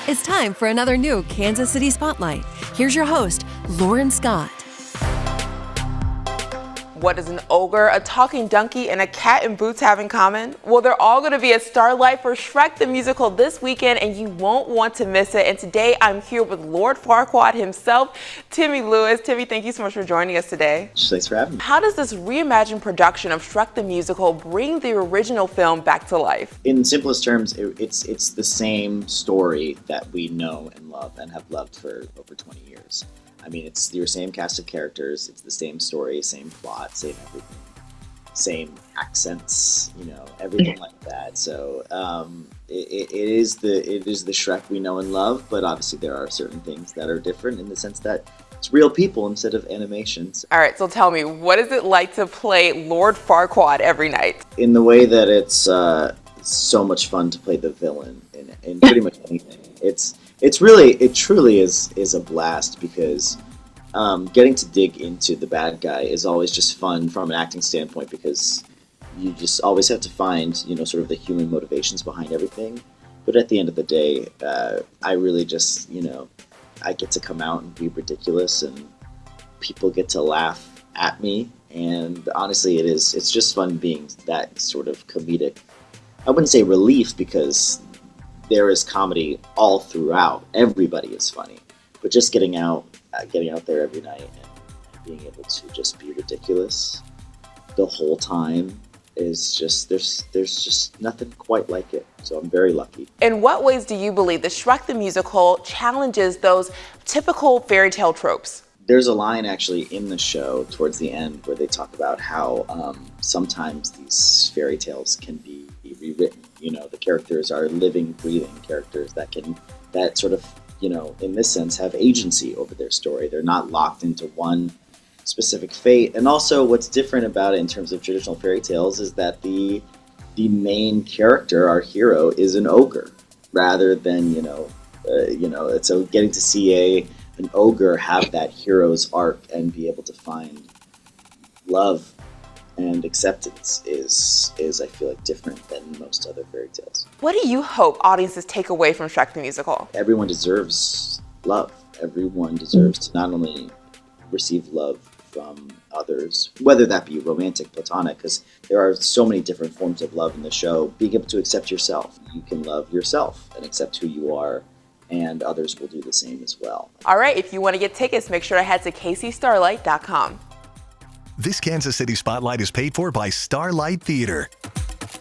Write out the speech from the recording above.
It's time for another new Kansas City Spotlight. Here's your host, Lauren Scott. What does an ogre, a talking donkey, and a cat in boots have in common? Well, they're all going to be at Starlight for Shrek the Musical this weekend, and you won't want to miss it. And today, I'm here with Lord Farquaad himself, Timmy Lewis. Timmy, thank you so much for joining us today. Thanks for having me. How does this reimagined production of Shrek the Musical bring the original film back to life? In simplest terms, it's the same story that we know and love and have loved for over 20 years. I mean, it's your same cast of characters, it's the same story, same plot, same everything, same accents, everything like that. So it is the Shrek we know and love, but obviously there are certain things that are different in the sense that it's real people instead of animations. All right, so tell me, what is it like to play Lord Farquaad every night? In the way that it's so much fun to play the villain in pretty much anything. It truly is a blast because getting to dig into the bad guy is always just fun from an acting standpoint because you just always have to find, sort of the human motivations behind everything. But at the end of the day, I really just, I get to come out and be ridiculous and people get to laugh at me. And honestly, it's just fun being that sort of comedic. I wouldn't say relief because there is comedy all throughout. Everybody is funny, but just getting out there every night and being able to just be ridiculous the whole time is just there's just nothing quite like it. So I'm very lucky. In what ways do you believe the Shrek the Musical challenges those typical fairy tale tropes? There's a line actually in the show towards the end where they talk about how sometimes these fairy tales can be rewritten. The characters are living, breathing characters that sort of, in this sense, have agency over their story. They're not locked into one specific fate. And also what's different about it in terms of traditional fairy tales is that the main character, our hero, is an ogre rather than, so getting to see an ogre have that hero's arc and be able to find love and acceptance is I feel like different than most other fairy tales. What do you hope audiences take away from Shrek the Musical? Everyone deserves love. Everyone deserves to not only receive love from others, whether that be romantic, platonic, because there are so many different forms of love in the show. Being able to accept yourself. You can love yourself and accept who you are, and others will do the same as well. All right, if you want to get tickets, make sure to head to kcstarlight.com. This Kansas City Spotlight is paid for by Starlight Theater.